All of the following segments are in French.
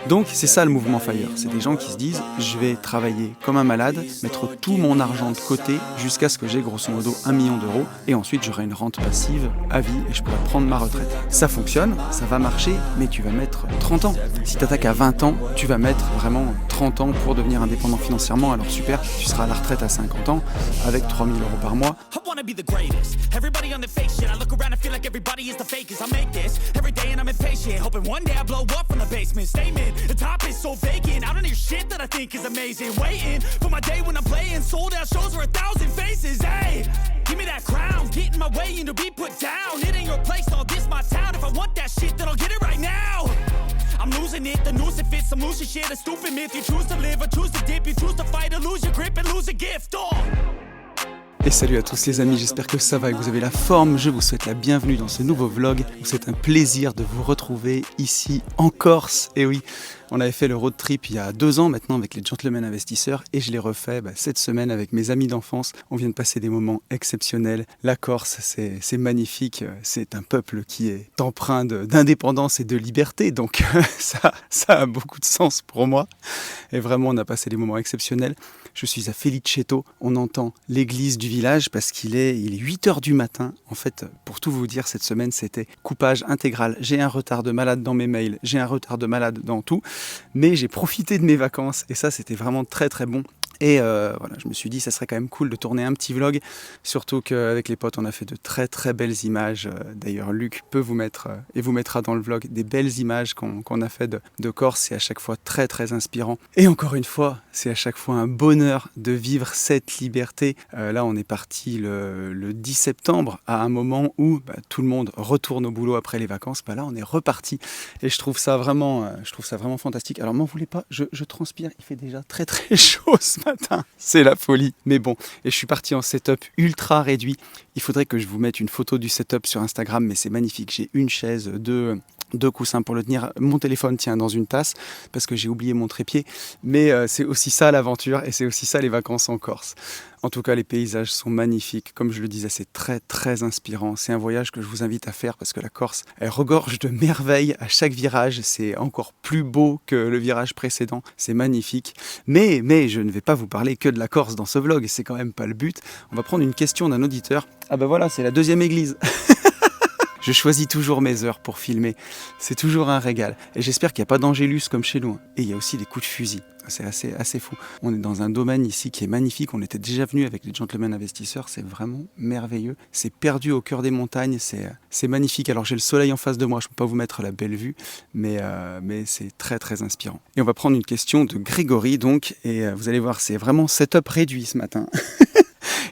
Donc c'est ça le mouvement FIRE, c'est des gens qui se disent je vais travailler comme un malade, mettre tout mon argent de côté jusqu'à ce que j'ai grosso modo 1 million d'euros et ensuite j'aurai une rente passive à vie et je pourrai prendre ma retraite. Ça fonctionne, ça va marcher, mais tu vas mettre 30 ans. Si tu attaques à 20 ans, tu vas mettre vraiment 30 ans pour devenir indépendant financièrement, alors super, tu seras à la retraite à 50 ans avec 3 000 euros par mois. The top is so vacant. I don't hear shit that I think is amazing. Waiting for my day when I'm playing sold out shows for 1,000 faces. Hey, give me that crown. Get in my way and to be put down. It ain't your place, all this my town. If I want that shit, then I'll get it right now. I'm losing it, the noose it fits. I'm losing shit, a stupid myth. You choose to live or choose to dip. You choose to fight or lose your grip and lose a gift. Oh. Et salut à tous les amis, j'espère que ça va et que vous avez la forme. Je vous souhaite la bienvenue dans ce nouveau vlog. C'est un plaisir de vous retrouver ici en Corse. Et oui, on avait fait le road trip il y a 2 ans maintenant avec les Gentlemen Investisseurs et je l'ai refait cette semaine avec mes amis d'enfance. On vient de passer des moments exceptionnels. La Corse, c'est magnifique. C'est un peuple qui est empreint d'indépendance et de liberté. Donc ça a beaucoup de sens pour moi. Et vraiment, on a passé des moments exceptionnels. Je suis à Felicetto. On entend l'église du village parce il est 8h du matin. En fait, pour tout vous dire, cette semaine, c'était coupage intégral. J'ai un retard de malade dans mes mails. J'ai un retard de malade dans tout. Mais j'ai profité de mes vacances et ça, c'était vraiment très très bon. Et voilà, je me suis dit, ça serait quand même cool de tourner un petit vlog, surtout qu'avec les potes, on a fait de très très belles images. D'ailleurs, Luc peut vous mettre et vous mettra dans le vlog des belles images qu'on a fait de Corse. C'est à chaque fois très très inspirant. Et encore une fois, c'est à chaque fois un bonheur de vivre cette liberté. Là, on est parti le 10 septembre, à un moment où tout le monde retourne au boulot après les vacances. Là, on est reparti. Et je trouve ça vraiment fantastique. Alors, m'en voulez pas, je transpire. Il fait déjà très très chaud ce matin, c'est la folie. Mais bon, et je suis parti en setup ultra réduit. Il faudrait que je vous mette une photo du setup sur Instagram, mais c'est magnifique. J'ai une chaise, deux coussins pour le tenir. Mon téléphone tient dans une tasse parce que j'ai oublié mon trépied. Mais c'est aussi ça l'aventure et c'est aussi ça les vacances en Corse. En tout cas, les paysages sont magnifiques. Comme je le disais, c'est très très inspirant. C'est un voyage que je vous invite à faire parce que la Corse, elle regorge de merveilles à chaque virage. C'est encore plus beau que le virage précédent. C'est magnifique. Mais je ne vais pas vous parler que de la Corse dans ce vlog. C'est quand même pas le but. On va prendre une question d'un auditeur. Ah voilà, c'est la 2e église. Je choisis toujours mes heures pour filmer. C'est toujours un régal. Et j'espère qu'il n'y a pas d'angélus comme chez nous. Et il y a aussi des coups de fusil. C'est assez fou. On est dans un domaine ici qui est magnifique. On était déjà venu avec les Gentlemen Investisseurs. C'est vraiment merveilleux. C'est perdu au cœur des montagnes. C'est magnifique. Alors j'ai le soleil en face de moi. Je ne peux pas vous mettre la belle vue. Mais c'est très très inspirant. Et on va prendre une question de Grégory donc. Et vous allez voir, c'est vraiment setup réduit ce matin.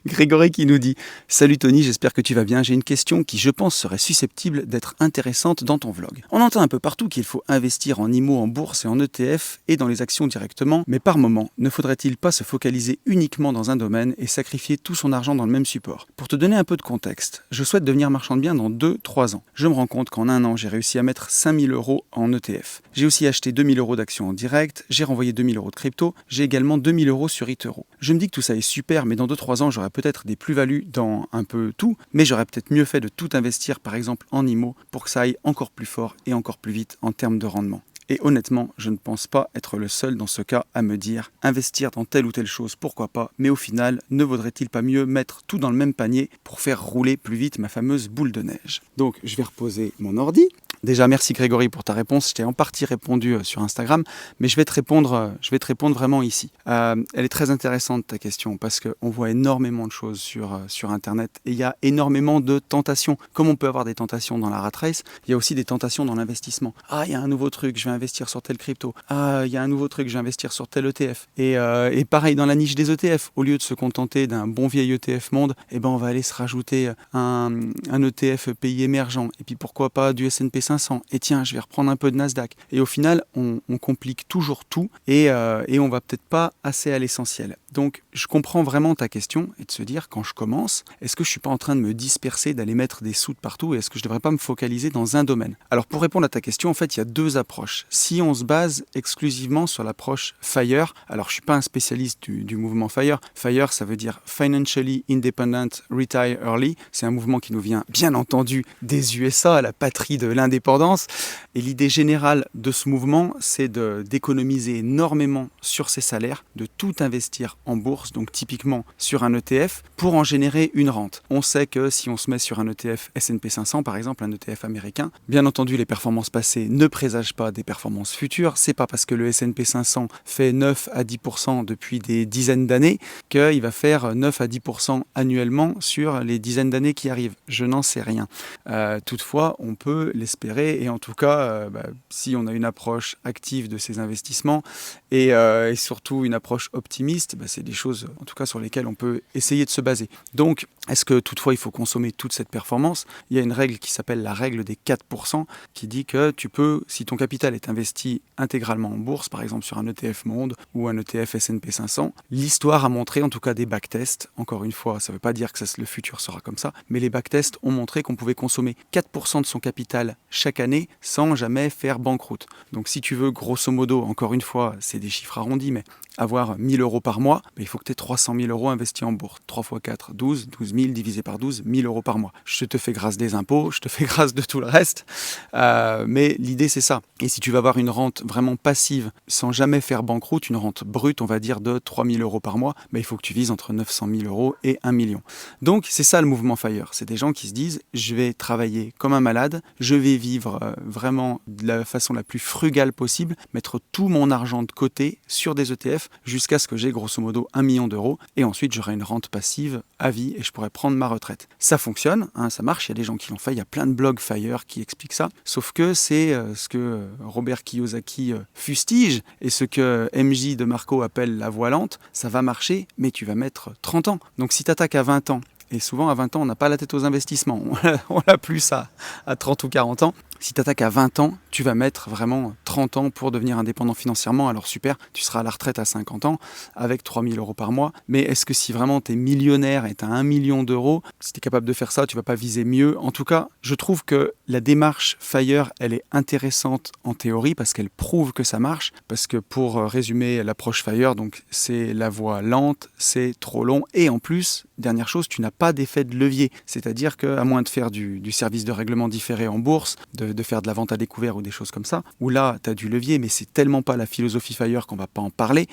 Grégory qui nous dit « Salut Tony, j'espère que tu vas bien. J'ai une question qui, je pense, serait susceptible d'être intéressante dans ton vlog. On entend un peu partout qu'il faut investir en IMO, en bourse et en ETF et dans les actions directement, mais par moment, ne faudrait-il pas se focaliser uniquement dans un domaine et sacrifier tout son argent dans le même support? Pour te donner un peu de contexte, je souhaite devenir marchand de biens dans 2-3 ans. Je me rends compte qu'en 1 an, j'ai réussi à mettre 5 000 euros en ETF. J'ai aussi acheté 2 000 euros d'actions en direct, j'ai renvoyé 2 000 euros de crypto, j'ai également 2 000 euros sur eToro. Je me dis que tout ça est super, mais dans 2-3 ans, j'aurai peut-être des plus-values dans un peu tout, mais j'aurais peut-être mieux fait de tout investir par exemple en IMO pour que ça aille encore plus fort et encore plus vite en termes de rendement. Et honnêtement, je ne pense pas être le seul dans ce cas à me dire investir dans telle ou telle chose, pourquoi pas, mais au final, ne vaudrait-il pas mieux mettre tout dans le même panier pour faire rouler plus vite ma fameuse boule de neige? Donc je vais reposer mon ordi. Déjà, merci Grégory pour ta réponse. Je t'ai en partie répondu sur Instagram, mais je vais te répondre vraiment ici. Elle est très intéressante ta question parce qu'on voit énormément de choses sur Internet et il y a énormément de tentations. Comme on peut avoir des tentations dans la rat race, il y a aussi des tentations dans l'investissement. Ah, il y a un nouveau truc, je vais investir sur tel crypto. Ah, il y a un nouveau truc, je vais investir sur tel ETF. Et pareil dans la niche des ETF, au lieu de se contenter d'un bon vieil ETF monde, on va aller se rajouter un ETF pays émergent. Et puis pourquoi pas du S&P 500. Et tiens, je vais reprendre un peu de Nasdaq. Et au final, on complique toujours tout et on va peut-être pas assez à l'essentiel. Donc, je comprends vraiment ta question et de se dire, quand je commence, est-ce que je suis pas en train de me disperser, d'aller mettre des sous de partout et est-ce que je devrais pas me focaliser dans un domaine? Alors, pour répondre à ta question, en fait, il y a 2 approches. Si on se base exclusivement sur l'approche FIRE, alors je suis pas un spécialiste du mouvement FIRE. FIRE, ça veut dire Financially Independent Retire Early. C'est un mouvement qui nous vient, bien entendu, des USA, la patrie de l'indépendance indépendance. Et l'idée générale de ce mouvement, c'est d'économiser énormément sur ses salaires, de tout investir en bourse, donc typiquement sur un ETF, pour en générer une rente. On sait que si on se met sur un ETF S&P 500, par exemple, un ETF américain, bien entendu, les performances passées ne présagent pas des performances futures. C'est pas parce que le S&P 500 fait 9 à 10% depuis des dizaines d'années qu'il va faire 9 à 10% annuellement sur les dizaines d'années qui arrivent. Je n'en sais rien. Toutefois, on peut l'espérer et en tout cas, si on a une approche active de ces investissements et surtout une approche optimiste, c'est des choses en tout cas sur lesquelles on peut essayer de se baser. Donc, est-ce que toutefois il faut consommer toute cette performance ? Il y a une règle qui s'appelle la règle des 4% qui dit que tu peux, si ton capital est investi intégralement en bourse, par exemple sur un ETF Monde ou un ETF S&P 500, l'histoire a montré, en tout cas des backtests, encore une fois, ça ne veut pas dire que le futur sera comme ça, mais les backtests ont montré qu'on pouvait consommer 4% de son capital chaque année sans jamais faire banqueroute. Donc si tu veux, grosso modo, encore une fois, c'est des chiffres arrondis, mais avoir 1 000 euros par mois, il faut que tu aies 300 000 euros investis en bourse. 3 x 4, 12, 12 000 divisé par 12, 1 000 euros par mois. Je te fais grâce des impôts, je te fais grâce de tout le reste, mais l'idée c'est ça. Et si tu vas avoir une rente vraiment passive, sans jamais faire banqueroute, une rente brute, on va dire de 3 000 euros par mois, il faut que tu vises entre 900 000 euros et 1 million. Donc c'est ça le mouvement FIRE. C'est des gens qui se disent, je vais travailler comme un malade, je vais vivre vraiment de la façon la plus frugale possible, mettre tout mon argent de côté sur des ETF jusqu'à ce que j'ai grosso modo 1 million d'euros et ensuite j'aurai une rente passive à vie et je pourrai prendre ma retraite. Ça fonctionne, ça marche, il y a des gens qui l'ont fait, il y a plein de blogs FIRE qui expliquent ça, sauf que c'est ce que Robert Kiyosaki fustige et ce que MJ de Marco appelle la voie lente, ça va marcher mais tu vas mettre 30 ans. Donc si tu attaques à 20 ans, et souvent à 20 ans on n'a pas la tête aux investissements, on l'a plus à 30 ou 40 ans. Si tu attaques à 20 ans, tu vas mettre vraiment 30 ans pour devenir indépendant financièrement. Alors super, tu seras à la retraite à 50 ans avec 3 000 euros par mois. Mais est-ce que si vraiment tu es millionnaire et tu as 1 million d'euros, si tu es capable de faire ça, tu ne vas pas viser mieux ? En tout cas, je trouve que la démarche FIRE, elle est intéressante en théorie parce qu'elle prouve que ça marche. Parce que pour résumer l'approche FIRE, donc c'est la voie lente, c'est trop long. Et en plus, dernière chose, tu n'as pas d'effet de levier. C'est-à-dire qu'à moins de faire du service de règlement différé en bourse, de faire de la vente à découvert ou des choses comme ça, où là, tu as du levier, mais c'est tellement pas la philosophie FIRE qu'on va pas en parler.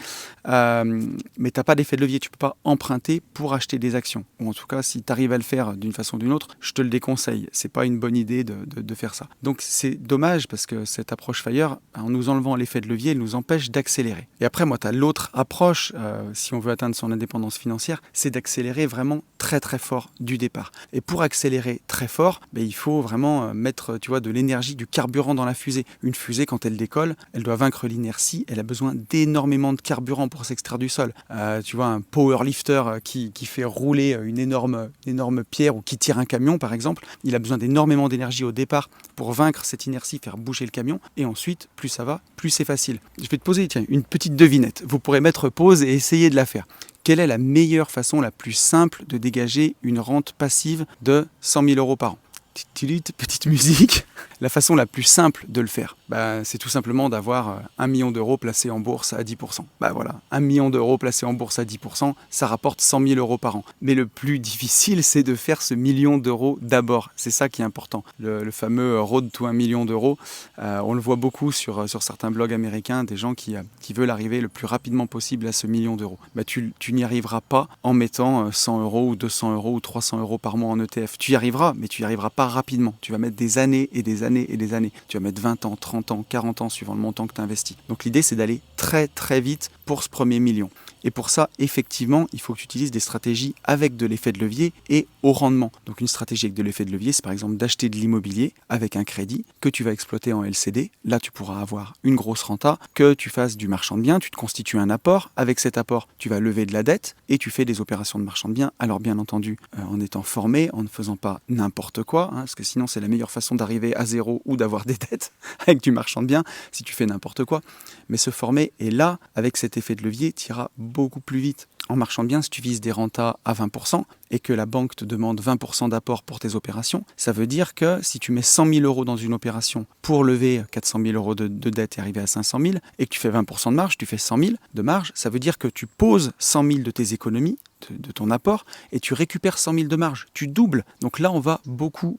Mais tu n'as pas d'effet de levier, tu peux pas emprunter pour acheter des actions. Ou en tout cas, si tu arrives à le faire d'une façon ou d'une autre, je te le déconseille. C'est pas une bonne idée de faire ça. Donc c'est dommage parce que cette approche FIRE, en nous enlevant l'effet de levier, elle nous empêche d'accélérer. Et après, moi, tu as l'autre approche, si on veut atteindre son indépendance financière, c'est d'accélérer vraiment très très fort du départ. Et pour accélérer très fort, il faut vraiment mettre de l'énergie, du carburant dans la fusée. Une fusée, quand elle décolle, elle doit vaincre l'inertie, elle a besoin d'énormément de carburant pour s'extraire du sol. Un powerlifter qui fait rouler une énorme pierre ou qui tire un camion, par exemple, il a besoin d'énormément d'énergie au départ pour vaincre cette inertie, faire bouger le camion, et ensuite, plus ça va, plus c'est facile. Je vais te poser une petite devinette. Vous pourrez mettre pause et essayer de la faire. Quelle est la meilleure façon, la plus simple de dégager une rente passive de 100 000 euros par an ? Petite musique. La façon la plus simple de le faire, c'est tout simplement d'avoir 1 million d'euros placés en bourse à 10%. Voilà, 1 million d'euros placés en bourse à 10%, ça rapporte 100 000 euros par an. Mais le plus difficile, c'est de faire ce million d'euros d'abord. C'est ça qui est important. Le fameux road to 1 million d'euros, on le voit beaucoup sur certains blogs américains, des gens qui veulent arriver le plus rapidement possible à ce million d'euros. Tu n'y arriveras pas en mettant 100 euros ou 200 euros ou 300 euros par mois en ETF. Tu y arriveras, mais tu n'y arriveras pas rapidement. Tu vas mettre des années et des années et des années. Tu vas mettre 20 ans, 30 ans, 40 ans suivant le montant que tu investis. Donc l'idée, c'est d'aller très très vite pour ce premier million. Et pour ça, effectivement, il faut que tu utilises des stratégies avec de l'effet de levier et au rendement. Donc une stratégie avec de l'effet de levier, c'est par exemple d'acheter de l'immobilier avec un crédit que tu vas exploiter en LCD. Là, tu pourras avoir une grosse renta, que tu fasses du marchand de biens, tu te constitues un apport. Avec cet apport, tu vas lever de la dette et tu fais des opérations de marchand de biens. Alors bien entendu, en étant formé, en ne faisant pas n'importe quoi, parce que sinon c'est la meilleure façon d'arriver à zéro ou d'avoir des dettes avec du marchand de biens, si tu fais n'importe quoi. Mais se former, et là, avec cet effet de levier, tu iras beaucoup plus vite. En marchand de biens, si tu vises des rentas à 20% et que la banque te demande 20% d'apport pour tes opérations, ça veut dire que si tu mets 100 000 euros dans une opération pour lever 400 000 euros de dette et arriver à 500 000 et que tu fais 20% de marge, tu fais 100 000 de marge, ça veut dire que tu poses 100 000 de tes économies de ton apport et tu récupères 100 000 de marge. Tu doubles. Donc là, on va beaucoup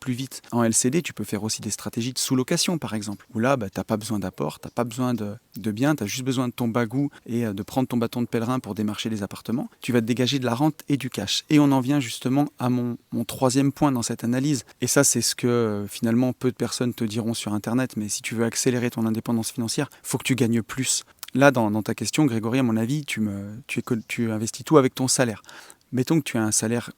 plus vite. En LCD, tu peux faire aussi des stratégies de sous-location, par exemple, où là, tu n'as pas besoin d'apport, tu n'as pas besoin de biens, tu as juste besoin de ton bagou et de prendre ton bâton de pèlerin pour démarcher les appartements. Tu vas te dégager de la rente et du cash. Et on en vient justement à mon troisième point dans cette analyse. Et ça, c'est ce que finalement peu de personnes te diront sur Internet, mais si tu veux accélérer ton indépendance financière, il faut que tu gagnes plus. Là, dans ta question, Grégory, à mon avis, tu investis tout avec ton salaire. Mettons que tu as un salaire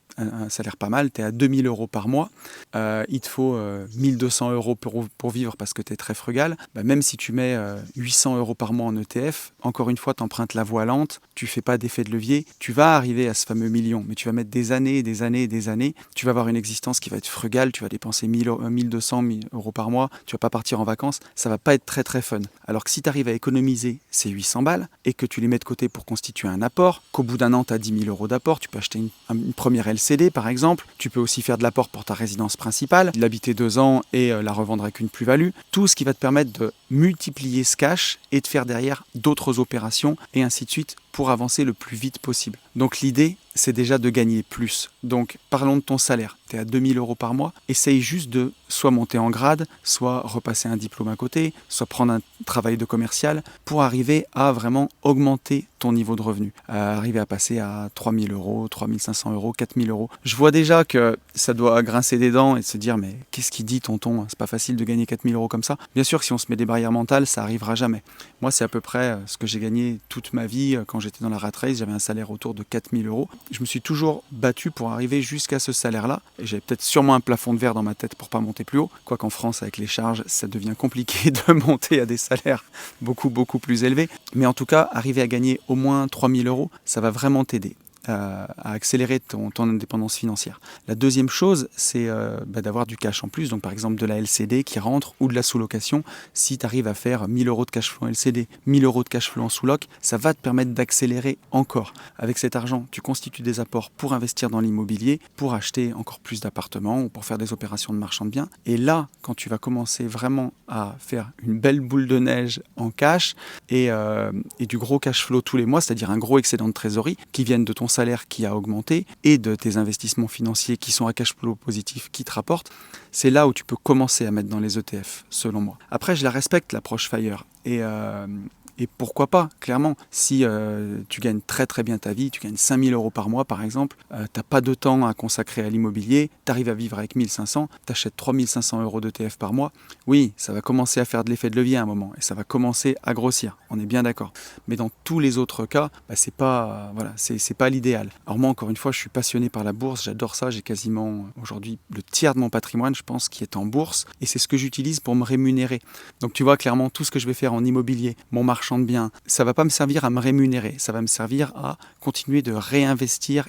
pas mal, tu es à 2 000 € par mois, il te faut 1 200 € pour vivre parce que tu es très frugal. Même si tu mets 800 € par mois en ETF, encore une fois, tu empruntes la voie lente, tu ne fais pas d'effet de levier, tu vas arriver à ce fameux million, mais tu vas mettre des années et des années et des années, tu vas avoir une existence qui va être frugale, tu vas dépenser 1 200 € par mois, tu ne vas pas partir en vacances, ça ne va pas être très très fun. Alors que si tu arrives à économiser ces 800 balles et que tu les mets de côté pour constituer un apport, qu'au bout d'un an, tu as 10 000 € d'apport, tu peux acheter une première LCD par exemple, tu peux aussi faire de l'apport pour ta résidence principale, l'habiter 2 ans et la revendre avec une plus-value, tout ce qui va te permettre de multiplier ce cash et de faire derrière d'autres opérations et ainsi de suite pour avancer le plus vite possible. Donc l'idée, c'est déjà de gagner plus. Donc parlons de ton salaire. Tu es à 2 000 € par mois. Essaye juste de soit monter en grade, soit repasser un diplôme à côté, soit prendre un travail de commercial pour arriver à vraiment augmenter ton niveau de revenu. Arriver à passer à 3 000 €, 3 500 €, 4 000 €. Je vois déjà que ça doit grincer des dents et se dire mais qu'est-ce qu'il dit tonton ? C'est pas facile de gagner 4 000 € comme ça. Bien sûr que si on se met des barrières mentales, ça arrivera jamais. Moi, c'est à peu près ce que j'ai gagné toute ma vie quand j'étais dans la rat race. J'avais un salaire autour de 4 000 €. Je me suis toujours battu pour arriver jusqu'à ce salaire-là. Et j'avais peut-être sûrement un plafond de verre dans ma tête pour pas monter plus haut. Quoiqu'en France, avec les charges, ça devient compliqué de monter à des salaires beaucoup plus élevés. Mais en tout cas, arriver à gagner au moins 3 000 €, ça va vraiment t'aider à accélérer ton indépendance financière. La deuxième chose, c'est d'avoir du cash en plus, donc par exemple de la LCD qui rentre ou de la sous-location. Si tu arrives à faire 1 000 € de cash flow en LCD, 1 000 € de cash flow en sous-loc, ça va te permettre d'accélérer encore. Avec cet argent, tu constitues des apports pour investir dans l'immobilier, pour acheter encore plus d'appartements ou pour faire des opérations de marchand de biens. Et là, quand tu vas commencer vraiment à faire une belle boule de neige en cash et du gros cash flow tous les mois, c'est-à-dire un gros excédent de trésorerie qui viennent de ton salaire qui a augmenté et de tes investissements financiers qui sont à cash flow positif qui te rapportent, c'est là où tu peux commencer à mettre dans les ETF, selon moi. Après, je la respecte, l'approche FIRE. Et pourquoi pas, clairement, si tu gagnes très très bien ta vie, tu gagnes 5 000 € par mois par exemple, tu n'as pas de temps à consacrer à l'immobilier, tu arrives à vivre avec 1 500, tu achètes 3 500 € d'ETF par mois, oui, ça va commencer à faire de l'effet de levier à un moment et ça va commencer à grossir, on est bien d'accord. Mais dans tous les autres cas, c'est pas l'idéal. Alors moi, encore une fois, je suis passionné par la bourse, j'adore ça, j'ai quasiment aujourd'hui le tiers de mon patrimoine, je pense, qui est en bourse et c'est ce que j'utilise pour me rémunérer. Donc tu vois, clairement, tout ce que je vais faire en immobilier, mon marchand de biens, ça va pas me servir à me rémunérer, ça va me servir à continuer de réinvestir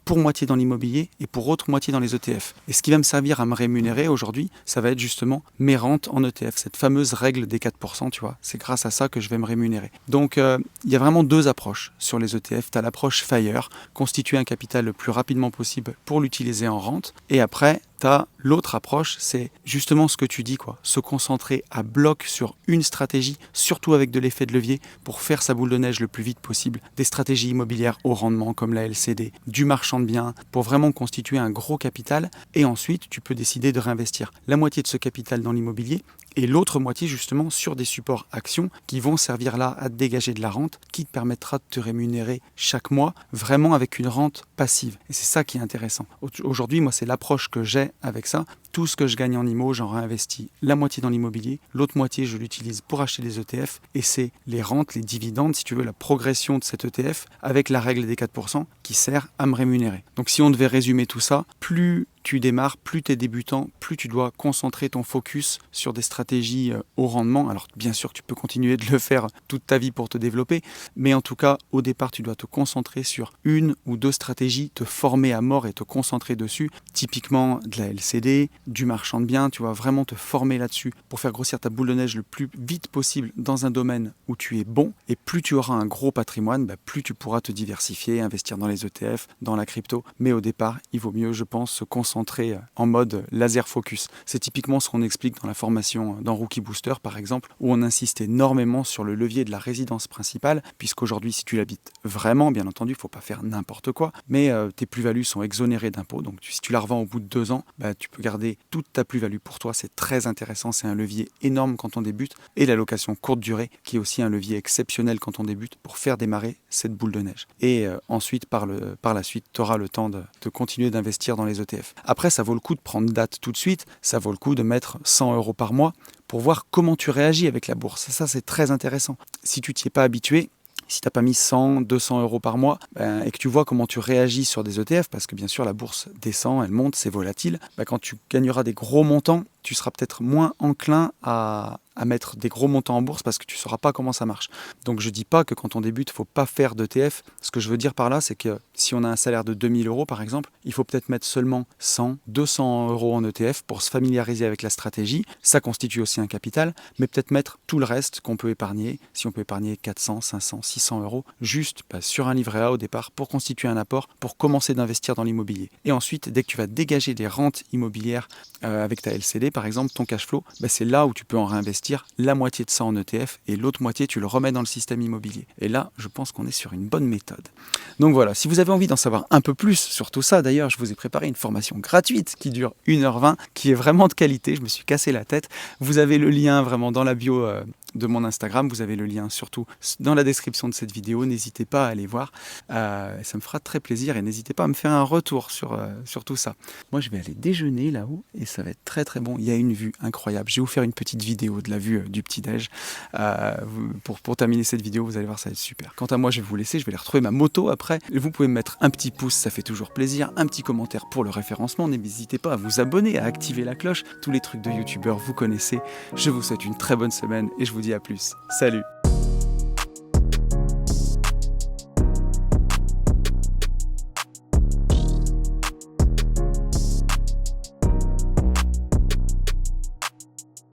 pour moitié dans l'immobilier et pour autre moitié dans les ETF. Et ce qui va me servir à me rémunérer aujourd'hui, ça va être justement mes rentes en ETF, cette fameuse règle des 4%, tu vois, c'est grâce à ça que je vais me rémunérer. Donc il y a vraiment deux approches sur les ETF, tu as l'approche FIRE, constituer un capital le plus rapidement possible pour l'utiliser en rente, et après t'as l'autre approche, c'est justement ce que tu dis, se concentrer à bloc sur une stratégie, surtout avec de l'effet de levier, pour faire sa boule de neige le plus vite possible, des stratégies immobilières au rendement comme la LCD, du marchand de biens, pour vraiment constituer un gros capital, et ensuite tu peux décider de réinvestir la moitié de ce capital dans l'immobilier, et l'autre moitié justement sur des supports actions qui vont servir là à te dégager de la rente, qui te permettra de te rémunérer chaque mois, vraiment avec une rente passive. Et c'est ça qui est intéressant. Aujourd'hui, moi, c'est l'approche que j'ai avec ça. Tout ce que je gagne en IMO, j'en réinvestis la moitié dans l'immobilier, l'autre moitié, je l'utilise pour acheter des ETF, et c'est les rentes, les dividendes, si tu veux, la progression de cet ETF avec la règle des 4% qui sert à me rémunérer. Donc si on devait résumer tout ça, plus tu démarres, plus tu es débutant, plus tu dois concentrer ton focus sur des stratégies au rendement. Alors bien sûr, tu peux continuer de le faire toute ta vie pour te développer, mais en tout cas, au départ, tu dois te concentrer sur une ou deux stratégies, te former à mort et te concentrer dessus. Typiquement de la LCD, du marchand de biens, tu vas vraiment te former là-dessus pour faire grossir ta boule de neige le plus vite possible dans un domaine où tu es bon. Et plus tu auras un gros patrimoine, plus tu pourras te diversifier, investir dans les ETF, dans la crypto. Mais au départ, il vaut mieux, je pense, se concentrer en mode laser focus. C'est typiquement ce qu'on explique dans la formation dans Rookie Booster, par exemple, où on insiste énormément sur le levier de la résidence principale, puisqu'aujourd'hui, si tu l'habites vraiment, bien entendu, il ne faut pas faire n'importe quoi, mais tes plus-values sont exonérées d'impôts. Donc si tu la revends au bout de 2 ans, tu peux garder toute ta plus-value pour toi. C'est très intéressant, c'est un levier énorme quand on débute. Et la location courte durée, qui est aussi un levier exceptionnel quand on débute pour faire démarrer cette boule de neige. Et ensuite, par la suite, tu auras le temps de continuer d'investir dans les ETF. Après, ça vaut le coup de prendre date tout de suite, ça vaut le coup de mettre 100 € par mois pour voir comment tu réagis avec la bourse. Ça, c'est très intéressant. Si tu t'y es pas habitué, si tu n'as pas mis 100, 200 € par mois et que tu vois comment tu réagis sur des ETF, parce que bien sûr la bourse descend, elle monte, c'est volatile, quand tu gagneras des gros montants, tu seras peut-être moins enclin à mettre des gros montants en bourse parce que tu ne sauras pas comment ça marche. Donc je ne dis pas que quand on débute, il ne faut pas faire d'ETF. Ce que je veux dire par là, c'est que si on a un salaire de 2000 € par exemple, il faut peut-être mettre seulement 100, 200 € en ETF pour se familiariser avec la stratégie. Ça constitue aussi un capital, mais peut-être mettre tout le reste qu'on peut épargner. Si on peut épargner 400, 500, 600 € juste sur un livret A au départ pour constituer un apport, pour commencer d'investir dans l'immobilier. Et ensuite, dès que tu vas dégager des rentes immobilières avec ta LCD, par exemple, ton cash flow, c'est là où tu peux en réinvestir la moitié de ça en ETF et l'autre moitié, tu le remets dans le système immobilier. Et là, je pense qu'on est sur une bonne méthode. Donc voilà, si vous avez envie d'en savoir un peu plus sur tout ça, d'ailleurs, je vous ai préparé une formation gratuite qui dure 1h20, qui est vraiment de qualité, je me suis cassé la tête. Vous avez le lien vraiment dans la bio de mon Instagram, vous avez le lien surtout dans la description de cette vidéo, n'hésitez pas à aller voir, ça me fera très plaisir et n'hésitez pas à me faire un retour sur tout ça. Moi je vais aller déjeuner là-haut et ça va être très très bon, il y a une vue incroyable, je vais vous faire une petite vidéo de la vue du petit-déj, pour terminer cette vidéo, vous allez voir, ça va être super. Quant à moi je vais vous laisser, je vais aller retrouver ma moto après, vous pouvez me mettre un petit pouce, ça fait toujours plaisir, un petit commentaire pour le référencement, n'hésitez pas à vous abonner, à activer la cloche, tous les trucs de youtubeurs vous connaissez, je vous souhaite une très bonne semaine et je vous dis à plus. Salut!